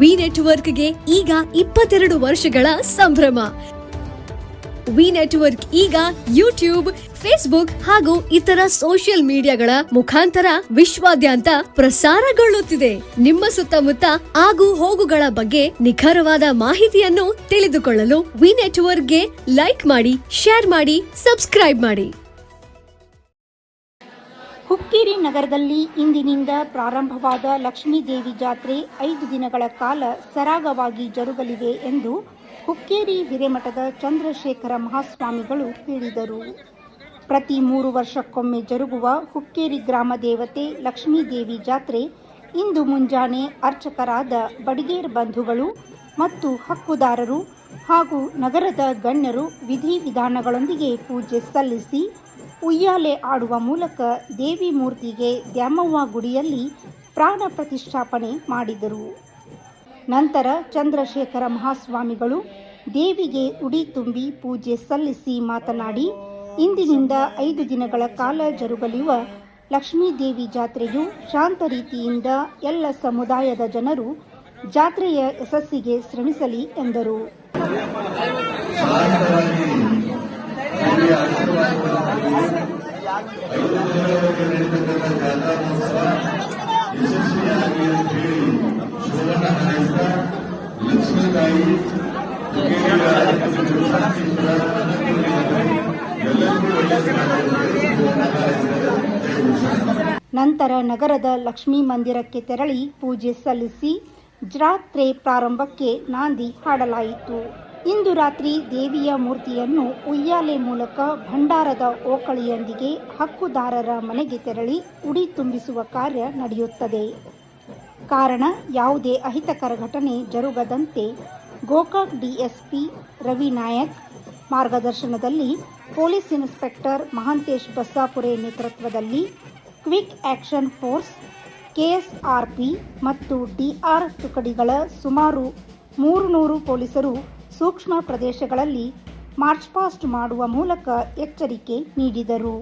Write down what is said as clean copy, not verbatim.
V ನೆಟ್ವರ್ಕ್ಗೆ ಈಗ 22 ವರ್ಷಗಳ ಸಂಭ್ರಮ. ವಿ ನೆಟ್ವರ್ಕ್ ಈಗ ಯೂಟ್ಯೂಬ್, ಫೇಸ್ಬುಕ್ ಹಾಗೂ ಇತರ ಸೋಷಿಯಲ್ ಮೀಡಿಯಾಗಳ ಮುಖಾಂತರ ವಿಶ್ವಾದ್ಯಂತ ಪ್ರಸಾರಗೊಳ್ಳುತ್ತಿದೆ. ನಿಮ್ಮ ಸುತ್ತಮುತ್ತ ಆಗು ಹೋಗುಗಳ ಬಗ್ಗೆ ನಿಖರವಾದ ಮಾಹಿತಿಯನ್ನು ತಿಳಿದುಕೊಳ್ಳಲು ವಿ ನೆಟ್ವರ್ಕ್ಗೆ ಲೈಕ್ ಮಾಡಿ, ಶೇರ್ ಮಾಡಿ, ಸಬ್ಸ್ಕ್ರೈಬ್ ಮಾಡಿ. ಹುಕ್ಕೇರಿ ನಗರದಲ್ಲಿ ಇಂದಿನಿಂದ ಪ್ರಾರಂಭವಾದ ಲಕ್ಷ್ಮೀದೇವಿ ಜಾತ್ರೆ 5 ದಿನಗಳ ಕಾಲ ಸರಾಗವಾಗಿ ಜರುಗಲಿವೆ ಎಂದು ಹುಕ್ಕೇರಿ ಹಿರೇಮಠದ ಚಂದ್ರಶೇಖರ ಮಹಾಸ್ವಾಮಿಗಳು ಹೇಳಿದರು. ಪ್ರತಿ 3 ವರ್ಷಕ್ಕೊಮ್ಮೆ ಜರುಗುವ ಹುಕ್ಕೇರಿ ಗ್ರಾಮ ದೇವತೆ ಲಕ್ಷ್ಮೀದೇವಿ ಜಾತ್ರೆ ಇಂದು ಮುಂಜಾನೆ ಅರ್ಚಕರಾದ ಬಡಿಗೇರ್ ಬಂಧುಗಳು ಮತ್ತು ಹಕ್ಕುದಾರರು ಹಾಗೂ ನಗರದ ಗಣ್ಯರು ವಿಧಿವಿಧಾನಗಳೊಂದಿಗೆ ಪೂಜೆ ಸಲ್ಲಿಸಿ ಉಯ್ಯಾಲೆ ಆಡುವ ಮೂಲಕ ದೇವಿ ಮೂರ್ತಿಗೆ ದ್ಯಾಮವ್ವ ಗುಡಿಯಲ್ಲಿ ಪ್ರಾಣ ಪ್ರತಿಷ್ಠಾಪನೆ ಮಾಡಿದರು. ನಂತರ ಚಂದ್ರಶೇಖರ ಮಹಾಸ್ವಾಮಿಗಳು ದೇವಿಗೆ ಉಡಿ ತುಂಬಿ ಪೂಜೆ ಸಲ್ಲಿಸಿ ಮಾತನಾಡಿ, ಇಂದಿನಿಂದ 5 ದಿನಗಳ ಕಾಲ ಜರುಗಲಿರುವ ಲಕ್ಷ್ಮೀದೇವಿ ಜಾತ್ರೆಯು ಶಾಂತ ರೀತಿಯಿಂದ ಎಲ್ಲ ಸಮುದಾಯದ ಜನರು ಜಾತ್ರೆಯ ಯಶಸ್ಸಿಗೆ ಶ್ರಮಿಸಲಿ ಎಂದರು. ನಂತರ ನಗರದ ಲಕ್ಷ್ಮೀ ಮಂದಿರಕ್ಕೆ ತೆರಳಿ ಪೂಜೆ ಸಲ್ಲಿಸಿ ಜಾತ್ರೆ ಪ್ರಾರಂಭಕ್ಕೆ ನಾಂದಿ ಹಾಡಲಾಯಿತು. ಇಂದು ರಾತ್ರಿ ದೇವಿಯ ಮೂರ್ತಿಯನ್ನು ಉಯ್ಯಾಲೆ ಮೂಲಕ ಭಂಡಾರದ ಓಕಳಿಯೊಂದಿಗೆ ಹಕ್ಕುದಾರರ ಮನೆಗೆ ತೆರಳಿ ಉಡಿ ತುಂಬಿಸುವ ಕಾರ್ಯ ನಡೆಯುತ್ತದೆ. ಕಾರಣ ಯಾವುದೇ ಅಹಿತಕರ ಘಟನೆ ಜರುಗದಂತೆ ಗೋಕಾಕ್ ಡಿಎಸ್ಪಿ ರವಿ ನಾಯಕ್ ಮಾರ್ಗದರ್ಶನದಲ್ಲಿ ಪೊಲೀಸ್ ಇನ್ಸ್ಪೆಕ್ಟರ್ ಮಹಾಂತೇಶ್ ಬಸ್ಸಾಪುರೆ ನೇತೃತ್ವದಲ್ಲಿ ಕ್ವಿಕ್ ಆಕ್ಷನ್ ಫೋರ್ಸ್, ಕೆಎಸ್ಆರ್ಪಿ ಮತ್ತು ಡಿಆರ್ ತುಕಡಿಗಳ ಸುಮಾರು 300 ಪೊಲೀಸರು ಸೂಕ್ಷ್ಮ ಪ್ರದೇಶಗಳಲ್ಲಿ ಮಾರ್ಚ್ ಪಾಸ್ಟ್ ಮಾಡುವ ಮೂಲಕ ಎಚ್ಚರಿಕೆ ನೀಡಿದರು.